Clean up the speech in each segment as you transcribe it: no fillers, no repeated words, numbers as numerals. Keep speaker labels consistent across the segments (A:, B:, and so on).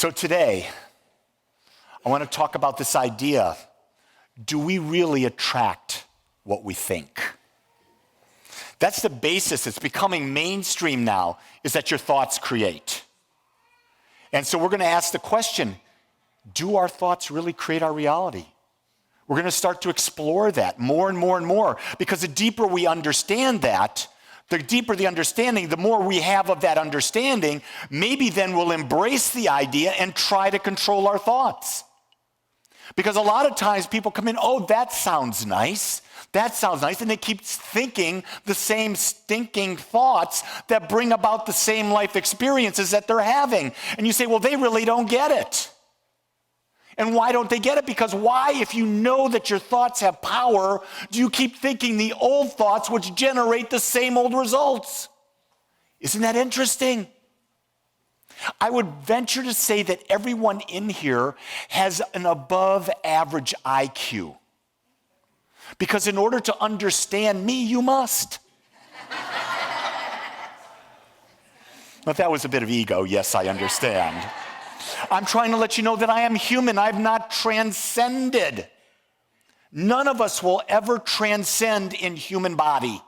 A: So today, I want to talk about this idea. Do we really attract what we think? That's the basis. It's becoming mainstream now, is that your thoughts create. And so we're going to ask the question, do our thoughts really create our reality? We're going to start to explore that more and more and more, because the deeper we understand that, the deeper the understanding, the more we have of that understanding, maybe then we'll embrace the idea and try to control our thoughts. Because a lot of times people come in, oh, that sounds nice. That sounds nice. And they keep thinking the same stinking thoughts that bring about the same life experiences that they're having. And you say, well, they really don't get it. And why don't they get it? Because why, if you know that your thoughts have power, do you keep thinking the old thoughts which generate the same old results? Isn't that interesting? I would venture to say that everyone in here has an above average IQ. Because in order to understand me, you must. If that was a bit of ego, yes, I understand. I'm trying to let you know that I am human. I've not transcended. None of us will ever transcend in human body.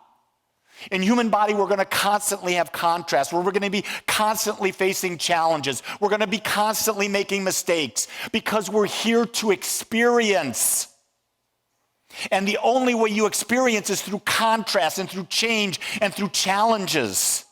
A: In human body, we're going to constantly have contrast. We're going to be constantly facing challenges. We're going to be constantly making mistakes because we're here to experience. And the only way you experience is through contrast and through change and through challenges.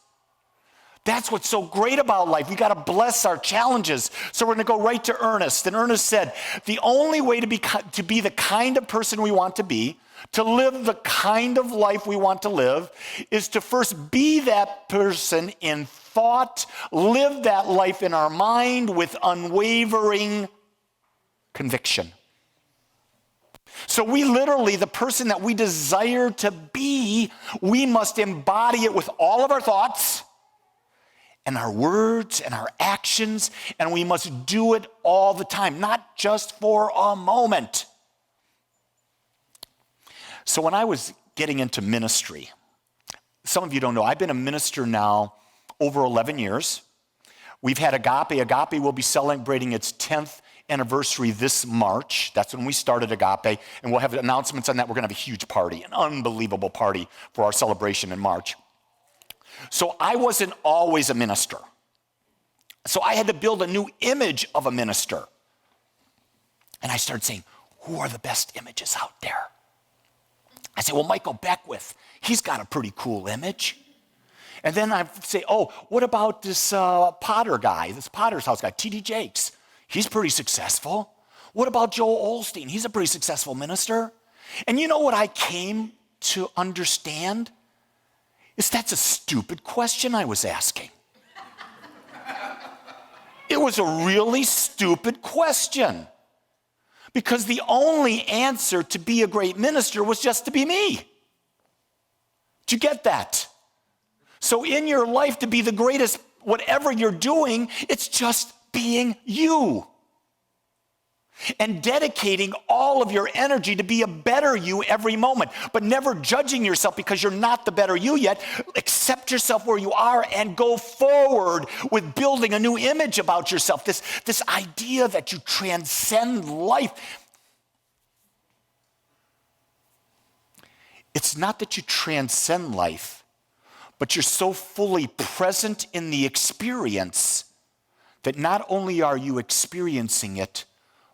A: That's what's so great about life. We got to bless our challenges. So we're going to go right to Ernest. And Ernest said, the only way to be the kind of person we want to be, to live the kind of life we want to live, is to first be that person in thought, live that life in our mind with unwavering conviction. So we literally, the person that we desire to be, we must embody it with all of our thoughts and our words and our actions, and we must do it all the time, not just for a moment. So when I was getting into ministry, some of you don't know, I've been a minister now over 11 years. We've had Agape. Agape will be celebrating its 10th anniversary this March. That's when we started Agape, and we'll have announcements on that. We're going to have a huge party, an unbelievable party for our celebration in March. So I wasn't always a minister. So I had to build a new image of a minister. And I started saying, who are the best images out there? I said, well, Michael Beckwith, he's got a pretty cool image. And then I say, oh, what about this Potter guy, this Potter's House guy, T.D. Jakes? He's pretty successful. What about Joel Osteen? He's a pretty successful minister. And you know what I came to understand? Is that's a stupid question I was asking. It was a really stupid question. Because the only answer to be a great minister was just to be me. Did you get that? So in your life, to be the greatest, whatever you're doing, it's just being you. And dedicating all of your energy to be a better you every moment, but never judging yourself because you're not the better you yet. Accept yourself where you are and go forward with building a new image about yourself. This idea that you transcend life. It's not that you transcend life, but you're so fully present in the experience that not only are you experiencing it,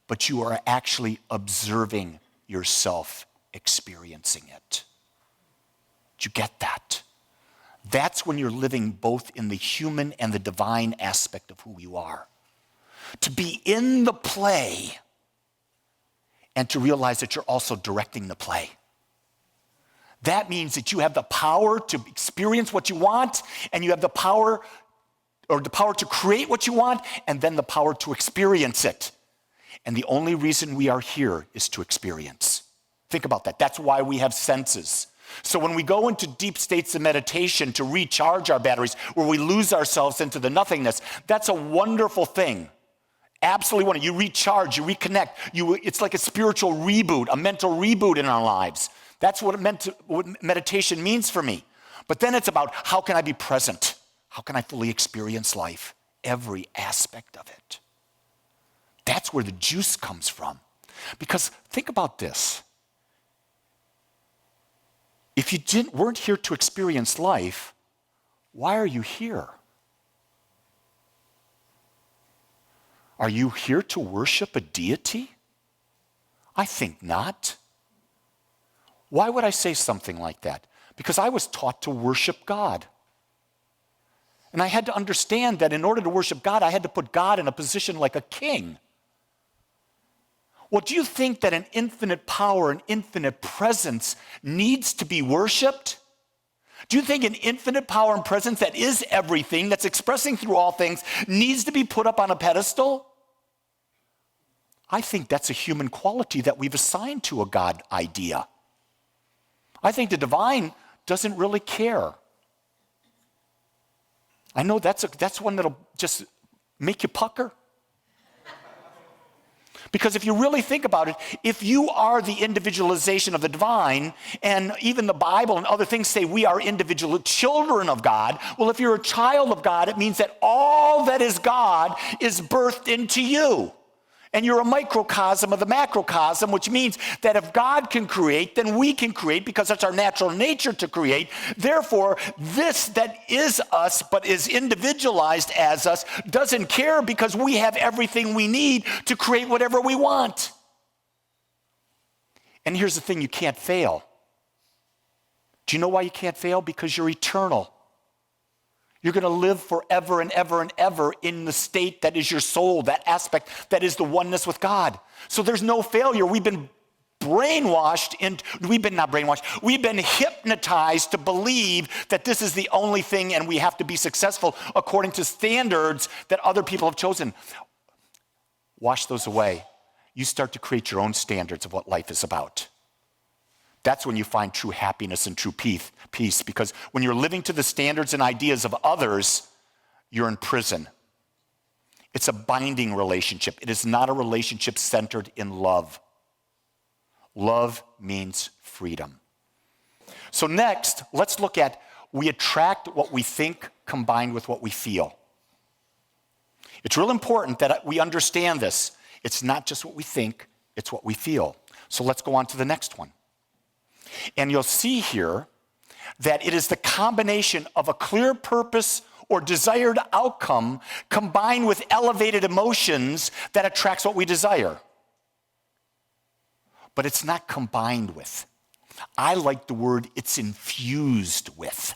A: but you are actually observing yourself experiencing it. Did you get that? That's when you're living both in the human and the divine aspect of who you are. To be in the play and to realize that you're also directing the play. That means that you have the power to experience what you want, and you have the power to create what you want, and then the power to experience it. And the only reason we are here is to experience. Think about that. That's why we have senses. So when we go into deep states of meditation to recharge our batteries, where we lose ourselves into the nothingness, that's a wonderful thing. Absolutely wonderful. You recharge, you reconnect. It's like a spiritual reboot, a mental reboot in our lives. That's what meditation means for me. But then it's about, how can I be present? How can I fully experience life? Every aspect of it. That's where the juice comes from. Because think about this. If you weren't here to experience life, why are you here? Are you here to worship a deity? I think not. Why would I say something like that? Because I was taught to worship God. And I had to understand that in order to worship God, I had to put God in a position like a king. Well, do you think that an infinite power, an infinite presence needs to be worshiped? Do you think an infinite power and presence that is everything, that's expressing through all things, needs to be put up on a pedestal? I think that's a human quality that we've assigned to a God idea. I think the divine doesn't really care. I know that's one that'll just make you pucker. Because if you really think about it, if you are the individualization of the divine, and even the Bible and other things say we are individual children of God, well, if you're a child of God, it means that all that is God is birthed into you. And you're a microcosm of the macrocosm, which means that if God can create, then we can create because it's our natural nature to create. Therefore, this that is us but is individualized as us doesn't care because we have everything we need to create whatever we want. And here's the thing, you can't fail. Do you know why you can't fail? Because you're eternal. You're going to live forever and ever and ever in the state that is your soul, that aspect that is the oneness with God. So there's no failure. We've been we've been hypnotized to believe that this is the only thing and we have to be successful according to standards that other people have chosen. Wash those away. You start to create your own standards of what life is about. That's when you find true happiness and true peace, because when you're living to the standards and ideas of others, you're in prison. It's a binding relationship. It is not a relationship centered in love. Love means freedom. So next, let's look at we attract what we think combined with what we feel. It's real important that we understand this. It's not just what we think, it's what we feel. So let's go on to the next one. And you'll see here that it is the combination of a clear purpose or desired outcome combined with elevated emotions that attracts what we desire. But it's not combined with. I like the word it's infused with.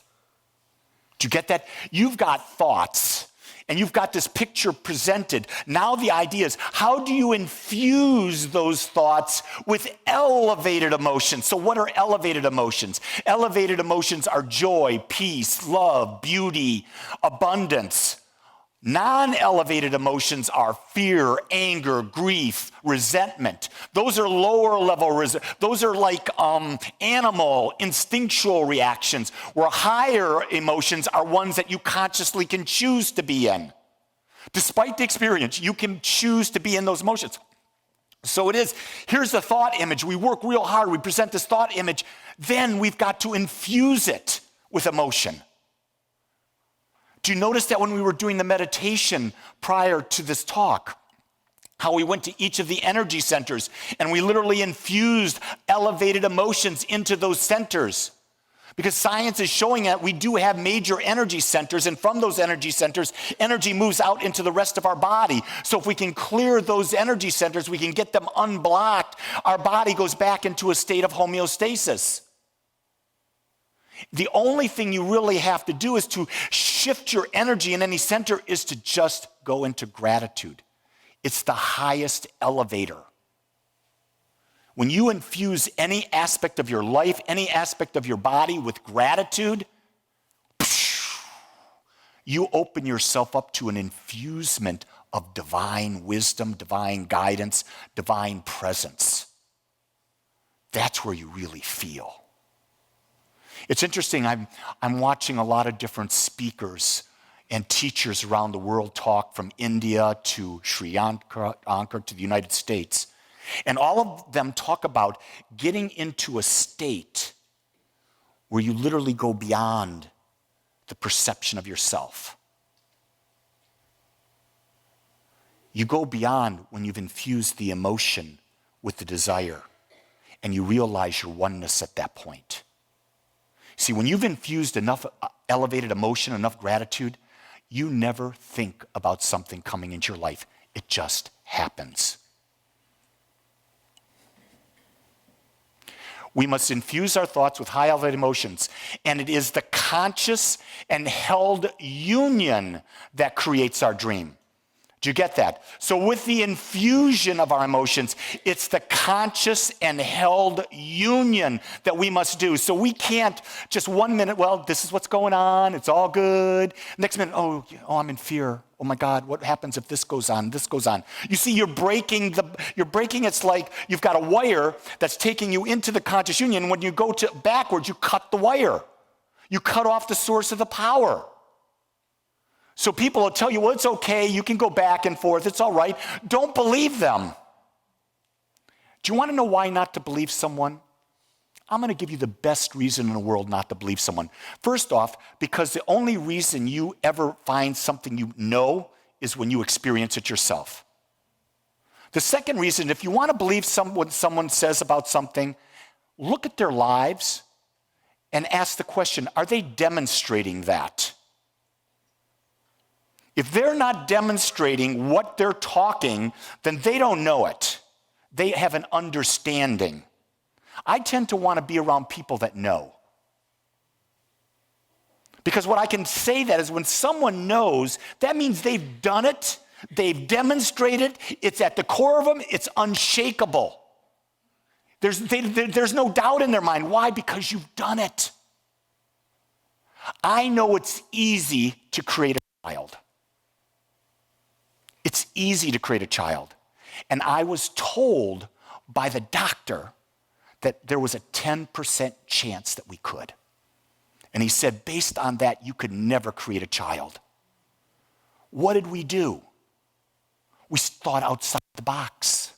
A: Do you get that? You've got thoughts. And you've got this picture presented. Now the idea is, how do you infuse those thoughts with elevated emotions? So what are elevated emotions? Elevated emotions are joy, peace, love, beauty, abundance. Non-elevated emotions are fear, anger, grief, resentment. Those are lower level, those are like animal, instinctual reactions, where higher emotions are ones that you consciously can choose to be in. Despite the experience, you can choose to be in those emotions. So it is, here's the thought image. We work real hard, we present this thought image, then we've got to infuse it with emotion. Do you notice that when we were doing the meditation prior to this talk, how we went to each of the energy centers and we literally infused elevated emotions into those centers? Because science is showing that we do have major energy centers, and from those energy centers, energy moves out into the rest of our body. So if we can clear those energy centers, we can get them unblocked, our body goes back into a state of homeostasis. The only thing you really have to do is to shift your energy in any center is to just go into gratitude. It's the highest elevator. When you infuse any aspect of your life, any aspect of your body with gratitude, you open yourself up to an infusement of divine wisdom, divine guidance, divine presence. That's where you really feel. It's interesting, I'm watching a lot of different speakers and teachers around the world talk, from India to Sri Lanka to the United States. And all of them talk about getting into a state where you literally go beyond the perception of yourself. You go beyond when you've infused the emotion with the desire, and you realize your oneness at that point. See, when you've infused enough elevated emotion, enough gratitude, you never think about something coming into your life. It just happens. We must infuse our thoughts with high elevated emotions, and it is the conscious and held union that creates our dream. Do you get that? So with the infusion of our emotions, it's the conscious and held union that we must do. So we can't just 1 minute, well, this is what's going on, it's all good. Next minute, oh, I'm in fear. Oh my God, what happens if this goes on, this goes on? You see, you're breaking, it's like you've got a wire that's taking you into the conscious union. When you go backwards, you cut the wire. You cut off the source of the power. So people will tell you, well, it's okay, you can go back and forth, it's all right. Don't believe them. Do you want to know why not to believe someone? I'm going to give you the best reason in the world not to believe someone. First off, because the only reason you ever find something you know is when you experience it yourself. The second reason, if you want to believe what someone says about something, look at their lives and ask the question, are they demonstrating that? If they're not demonstrating what they're talking, then they don't know it. They have an understanding. I tend to want to be around people that know. Because what I can say that is when someone knows, that means they've done it, they've demonstrated, it's at the core of them, it's unshakable. There's no doubt in their mind. Why? Because you've done it. I know it's easy to create a child. It's easy to create a child. And I was told by the doctor that there was a 10% chance that we could. And he said, based on that, you could never create a child. What did we do? We thought outside the box.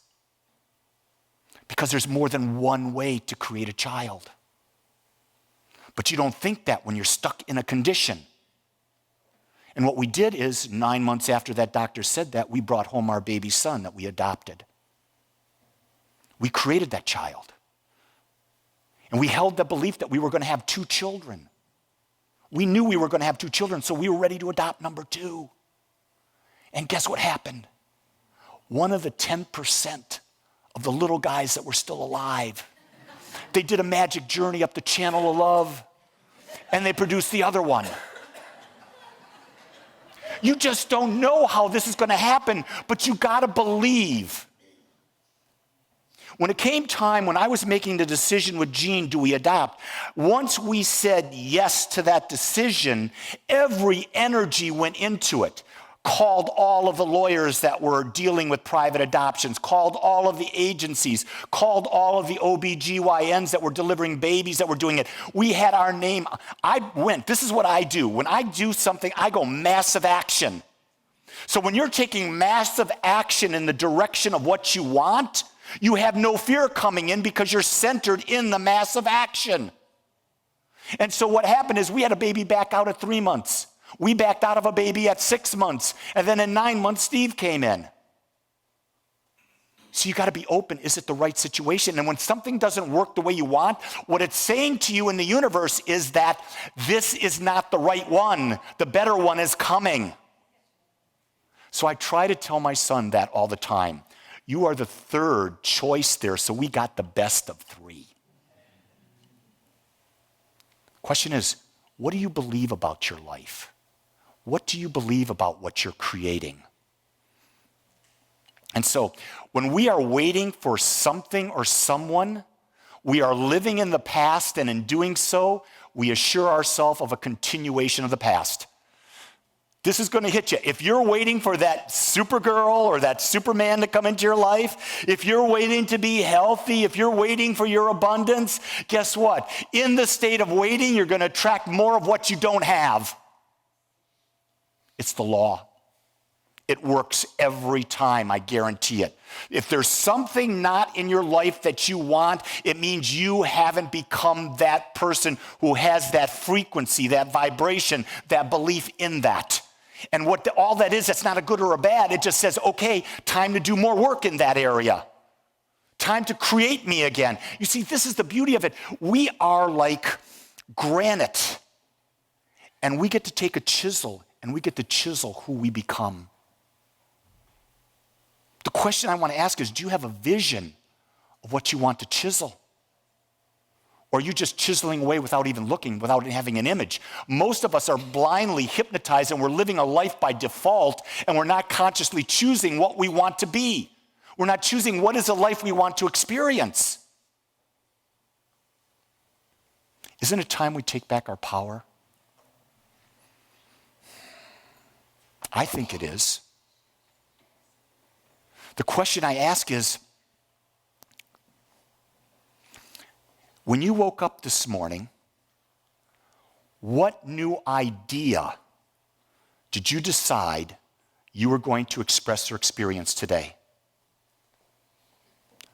A: Because there's more than one way to create a child. But you don't think that when you're stuck in a condition. And what we did is, 9 months after that doctor said that, we brought home our baby son that we adopted. We created that child. And we held the belief that we were going to have 2 children. We knew we were going to have 2 children, so we were ready to adopt number 2. And guess what happened? One of the 10% of the little guys that were still alive, they did a magic journey up the channel of love, and they produced the other one. You just don't know how this is going to happen, but you got to believe. When it came time, when I was making the decision with Jean, do we adopt? Once we said yes to that decision, every energy went into it. Called all of the lawyers that were dealing with private adoptions, called all of the agencies, called all of the OBGYNs that were delivering babies that were doing it. We had our name. I went. This is what I do. When I do something, I go massive action. So when you're taking massive action in the direction of what you want, you have no fear coming in because you're centered in the massive action. And so what happened is we had a baby back out at 3 months. We backed out of a baby at 6 months. And then in 9 months, Steve came in. So you got to be open. Is it the right situation? And when something doesn't work the way you want, what it's saying to you in the universe is that this is not the right one. The better one is coming. So I try to tell my son that all the time. You are the third choice there, so we got the best of 3. Question is, what do you believe about your life? What do you believe about what you're creating? And so when we are waiting for something or someone, we are living in the past, and in doing so, we assure ourselves of a continuation of the past. This is going to hit you. If you're waiting for that Supergirl or that Superman to come into your life, if you're waiting to be healthy, if you're waiting for your abundance, guess what? In the state of waiting, you're going to attract more of what you don't have. It's the law. It works every time, I guarantee it. If there's something not in your life that you want, it means you haven't become that person who has that frequency, that vibration, that belief in that. And all that is, that's not a good or a bad. It just says, okay, time to do more work in that area. Time to create me again. You see, this is the beauty of it. We are like granite. And we get to take a chisel and we get to chisel who we become. The question I want to ask is, do you have a vision of what you want to chisel? Or are you just chiseling away without even looking, without having an image? Most of us are blindly hypnotized and we're living a life by default and we're not consciously choosing what we want to be. We're not choosing what is a life we want to experience. Isn't it time we take back our power? I think it is. The question I ask is, when you woke up this morning, what new idea did you decide you were going to express or experience today?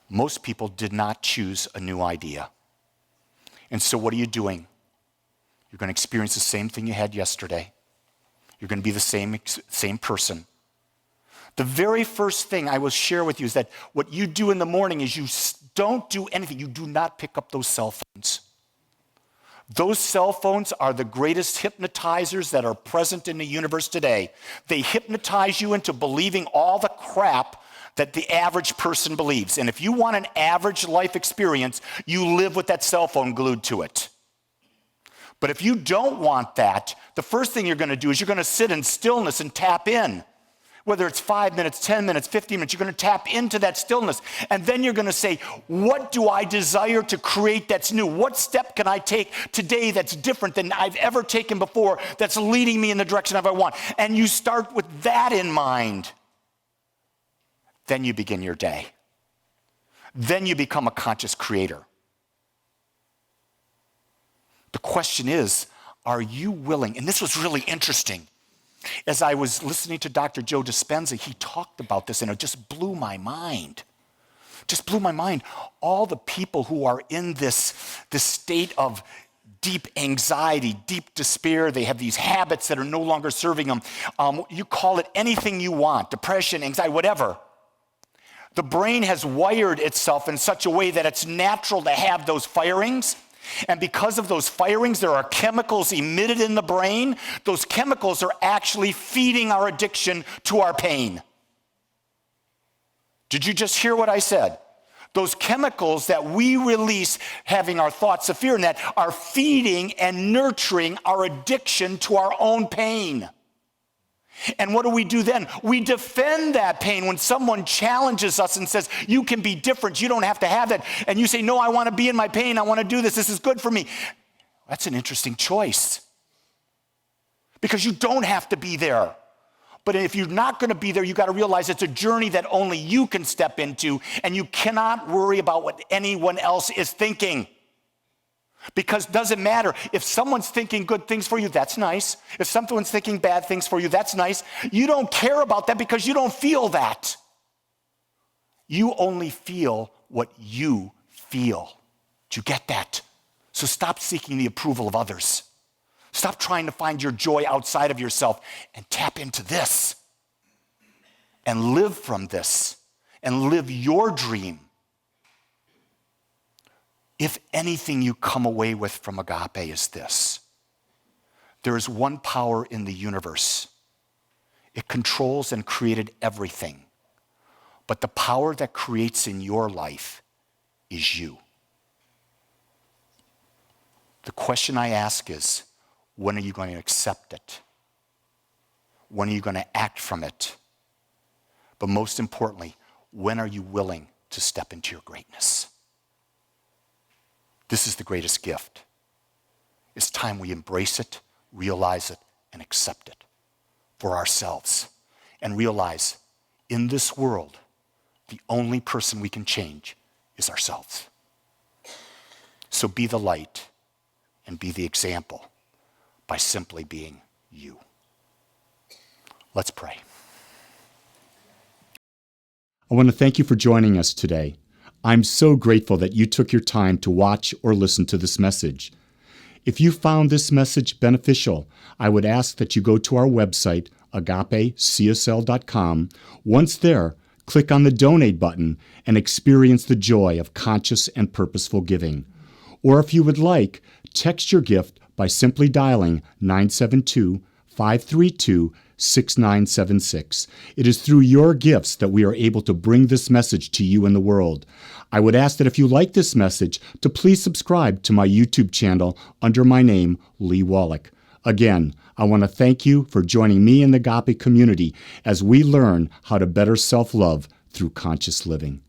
A: Most people did not choose a new idea. And so what are you doing? You're going to experience the same thing you had yesterday. You're going to be the same person. The very first thing I will share with you is that what you do in the morning is you don't do anything. You do not pick up those cell phones. Those cell phones are the greatest hypnotizers that are present in the universe today. They hypnotize you into believing all the crap that the average person believes. And if you want an average life experience, you live with that cell phone glued to it. But if you don't want that, the first thing you're going to do is you're going to sit in stillness and tap in. Whether it's 5 minutes, 10 minutes, 15 minutes, you're going to tap into that stillness. And then you're going to say, what do I desire to create that's new? What step can I take today that's different than I've ever taken before, that's leading me in the direction I want? And you start with that in mind. Then you begin your day. Then you become a conscious creator. The question is, are you willing? And this was really interesting. As I was listening to Dr. Joe Dispenza, he talked about this and it just blew my mind. Just blew my mind. All the people who are in this state of deep anxiety, deep despair, they have these habits that are no longer serving them. You call it anything you want, depression, anxiety, whatever. The brain has wired itself in such a way that it's natural to have those firings. And because of those firings, there are chemicals emitted in the brain. Those chemicals are actually feeding our addiction to our pain. Did you just hear what I said? Those chemicals that we release, having our thoughts of fear in that, are feeding and nurturing our addiction to our own pain. And what do we do then? We defend that pain when someone challenges us and says, you can be different, you don't have to have that. And you say, no, I want to be in my pain, I want to do this is good for me. That's an interesting choice. Because you don't have to be there. But if you're not going to be there, you got to realize it's a journey that only you can step into, and you cannot worry about what anyone else is thinking. Because it doesn't matter. If someone's thinking good things for you, that's nice. If someone's thinking bad things for you, that's nice. You don't care about that because you don't feel that. You only feel what you feel. Do you get that? So stop seeking the approval of others. Stop trying to find your joy outside of yourself and tap into this. And live from this. And live your dream. If anything you come away with from Agape is this: there is one power in the universe. It controls and created everything. But the power that creates in your life is you. The question I ask is, when are you going to accept it? When are you going to act from it? But most importantly, when are you willing to step into your greatness? This is the greatest gift. It's time we embrace it, realize it, and accept it for ourselves. And realize in this world, the only person we can change is ourselves. So be the light and be the example by simply being you. Let's pray.
B: I want to thank you for joining us today. I'm so grateful that you took your time to watch or listen to this message. If you found this message beneficial, I would ask that you go to our website, agapecsl.com. Once there, click on the donate button and experience the joy of conscious and purposeful giving. Or if you would like, text your gift by simply dialing 972-532-6976. It is through your gifts that we are able to bring this message to you in the world. I would ask that if you like this message, to please subscribe to my YouTube channel under my name, Lee Wolak. Again, I want to thank you for joining me in the Agape community as we learn how to better self-love through conscious living.